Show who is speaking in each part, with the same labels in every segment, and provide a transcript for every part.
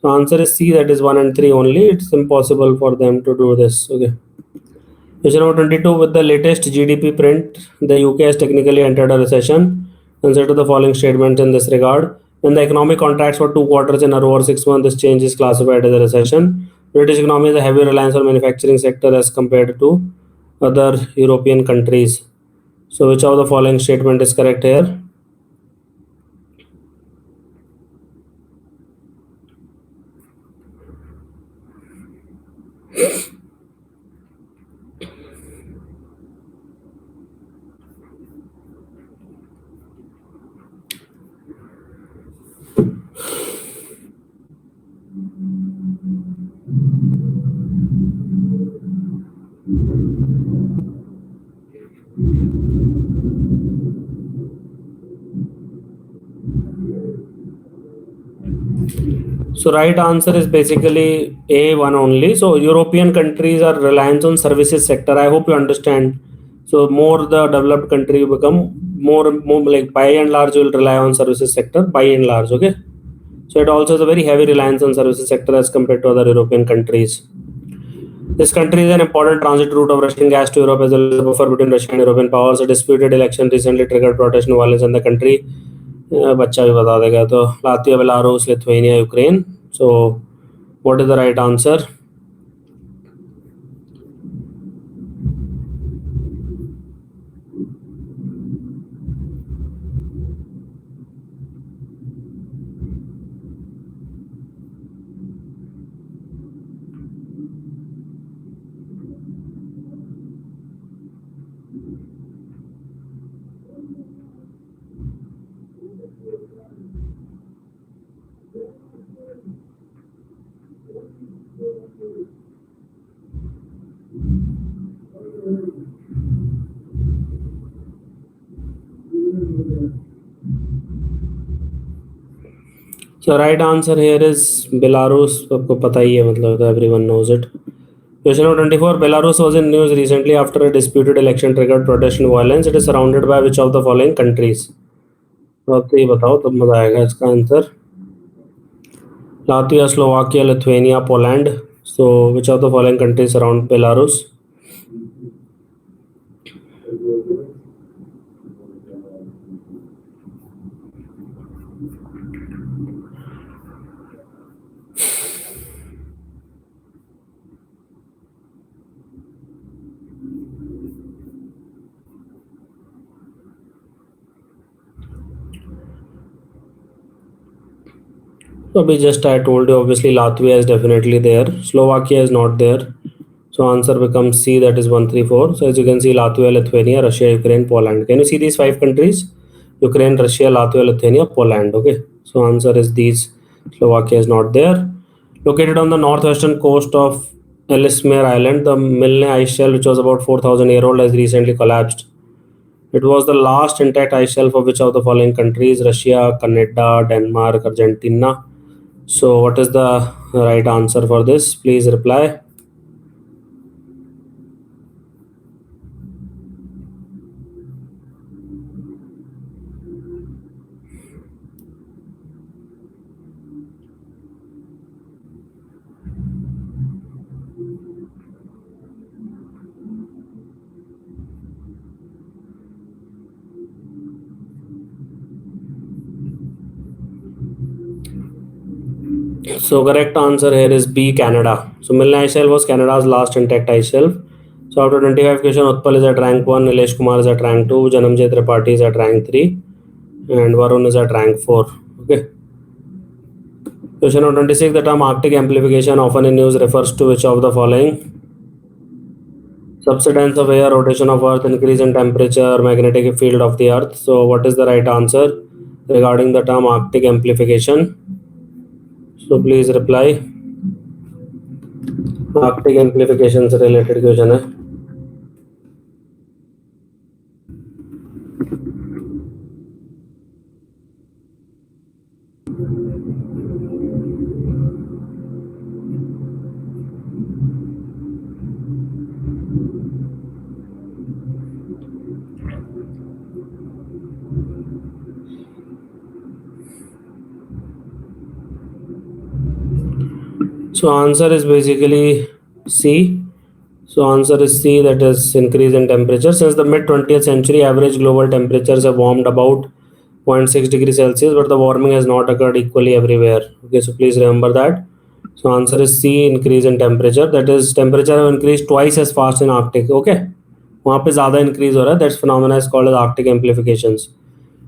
Speaker 1: The answer is C, that is 1 and 3 only. It's impossible for them to do this. Okay. Question number 22. With the latest GDP print, the UK has technically entered a recession. Consider the following statements in this regard. When the economic contracts for 2 quarters in a row or 6 months, this change is classified as a recession. British economy has a heavy reliance on manufacturing sector as compared to other European countries. So which of the following statement is correct here? So right answer is basically A, one only. So European countries are reliant on services sector. I hope you understand. So more the developed country you become, more like by and large will rely on services sector by and large. Okay. So it also has a very heavy reliance on services sector as compared to other European countries. This country is an important transit route of Russian gas to Europe as well as a buffer between Russia and European powers. A disputed election recently triggered protest and violence in the country. बच्चा भी बता देगा तो Latvia Belarus Lithuania Ukraine so what is the right answer So right answer here is Belarus. आपको पता ही है मतलब everyone knows it. Question number 24. Belarus was in news recently after a disputed election triggered protest and violence. It is surrounded by which of the following countries? तो आप तो ये बताओ तब मजा आएगा इसका answer. Latvia, Slovakia, Lithuania, Poland. So which of the following countries surround Belarus? So I told you obviously Latvia is definitely there. Slovakia is not there. So answer becomes C, that is 134. So as you can see, Latvia, Lithuania, Russia, Ukraine, Poland. Can you see these 5 countries? Ukraine, Russia, Latvia, Lithuania, Poland. Okay. So answer is these. Slovakia is not there. Located on the northwestern coast of Ellesmere Island, the Milne ice shelf, which was about 4,000 year old, has recently collapsed. It was the last intact ice shelf of which of the following countries? Russia, Canada, Denmark, Argentina. So what is the right answer for this? Please reply. So correct answer here is B, Canada. So Milne ice shelf was Canada's last intact ice shelf. So after 25 question, Utpal is at rank 1, Nilesh Kumar is at rank 2, Janamjay Tripathi is at rank 3, and Varun is at rank 4. Okay. Question number 26. The term Arctic amplification often in use refers to which of the following? Subsidence of air, rotation of earth, increase in temperature, magnetic field of the earth. So what is the right answer regarding the term Arctic amplification? So please reply. Arctic amplification से related question है. So answer is basically C. So answer is C, that is increase in temperature. Since the mid 20th century, average global temperatures have warmed about 0.6 degrees Celsius, but the warming has not occurred equally everywhere. Okay, so please remember that. So answer is C, increase in temperature. That is, temperature have increased twice as fast in Arctic. Okay, वहाँ पे ज़्यादा increase हो रहा है. That phenomena is called as Arctic amplifications.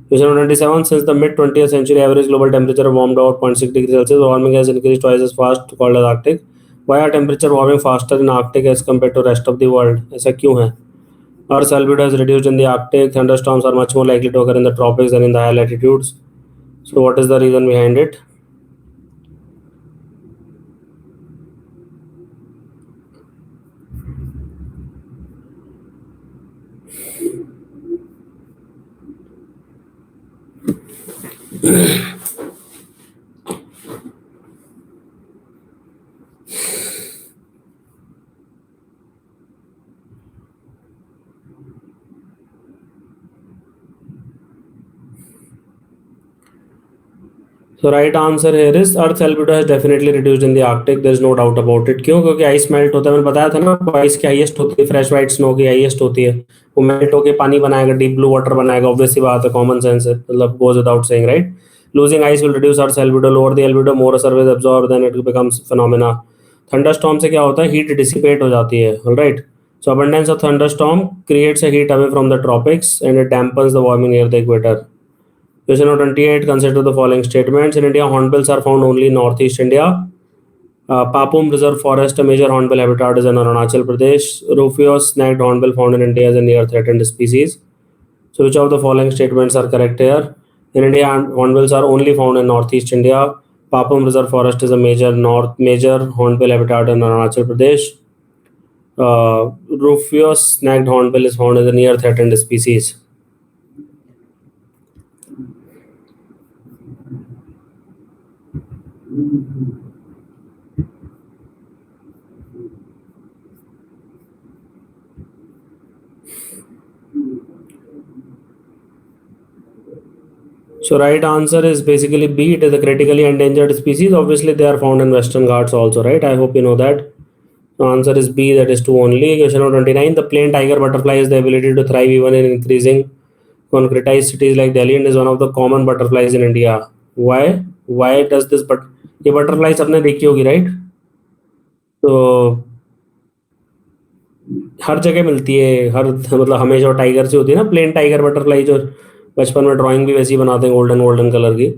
Speaker 1: Question number 27. Since the mid 20th century, average global temperature warmed about 0.6 degrees Celsius. Warming has increased twice as fast, called as Arctic. Why are temperature warming faster in Arctic as compared to rest of the world? ऐसा क्यों है? Earth's albedo is reduced in the Arctic. Thunderstorms are much more likely to occur in the tropics than in the higher latitudes. So, what is the reason behind it? So right answer here is Earth's albedo has definitely reduced in the Arctic. There is no doubt about it. क्यों? क्योंकि ice melt होता है. मैंने बताया था ना आपको, ice की हाईएस्ट होती है, फ्रेश वाइट स्नो की हाईएस्ट होती है. वो मेल्ट होके पानी बनाएगा, डीप ब्लू वाटर बनाएगा. ऑब्वियसली बात है, कॉमन सेंस है, मतलब goes without saying, right? Losing ice will reduce Earth's albedo. Lower the albedo, more surface absorbed, then it becomes phenomena. Thunderstorm से क्या होता है? Heat dissipate हो जाती है. All right. So abundance of thunderstorm creates a heat away from the tropics and it dampens the warming near the equator. Question number 28. Consider the following statements. In India, hornbills are found only in northeast India. Papum Reserve Forest, a major hornbill habitat, is in Arunachal Pradesh. Rufous snagged hornbill found in India as a near threatened species. So, which of the following statements are correct here? In India, hornbills are only found in northeast India. Papum Reserve Forest is a major hornbill habitat in Arunachal Pradesh. Rufous snagged hornbill is found as a near threatened species. So right answer is basically B. It is a critically endangered species. Obviously, they are found in Western Ghats also, right? I hope you know that. So answer is B. That is 2 only. Question number 29. The plain tiger butterfly has the ability to thrive even in increasing concretized cities like Delhi and is one of the common butterflies in India. Why? Why does this? But ये butterflies आपने देखी होगी, right? तो हर जगह मिलती है, हर मतलब हमेशा टाइगर से होती है ना, प्लेन टाइगर बटरफ्लाई जो बचपन में ड्राइंग भी वैसी बनाते हैं, गोल्डन गोल्डन कलर की.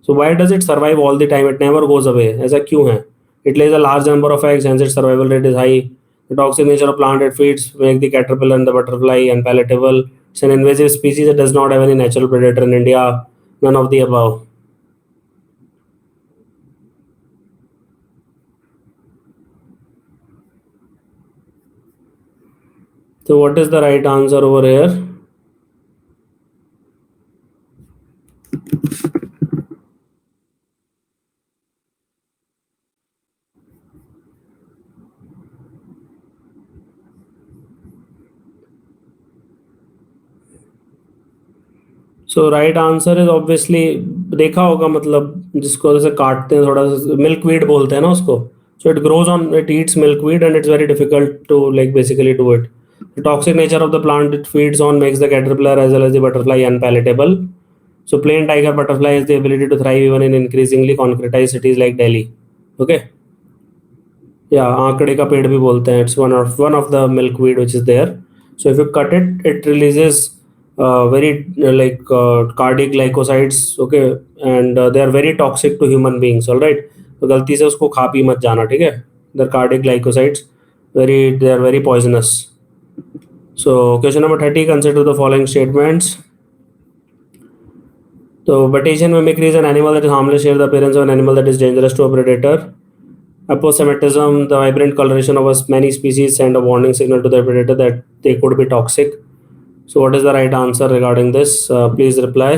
Speaker 1: So why does it survive all the time? It never goes away. ऐसा क्यों है? It lays a large number of eggs, hence its survival rate is high. The toxic nature of plant it feeds make the caterpillar and the butterfly unpalatable. It's an invasive species. It does not have any natural predator in India. None of the above. So what is the right answer over here? So right answer is obviously, देखा होगा, मतलब जिसको जैसे काटते हैं थोड़ा सा, milk weed बोलते हैं ना उसको. So it grows on, it eats milk weed and it's very difficult to like basically do it. The toxic nature of the plant it feeds on makes the caterpillar as well as the butterfly unpalatable. So plain tiger butterfly has the ability to thrive even in increasingly concretized cities like Delhi. Okay. Yeah, आंकड़े का पेड़ भी बोलते हैं. It's one of the milkweed which is there. So if you cut it, it releases very cardiac glycosides. Okay, and they are very toxic to human beings. All right. तो गलती से उसको खा पी मत जाना, ठीक है? The cardiac glycosides, they are very poisonous. So question number 30. Consider the following statements. So Batesian mimicry is an animal that is harmless, share the appearance of an animal that is dangerous to a predator. Aposematism, the vibrant coloration of many species send a warning signal to their predator that they could be toxic. So what is the right answer regarding this? Please reply.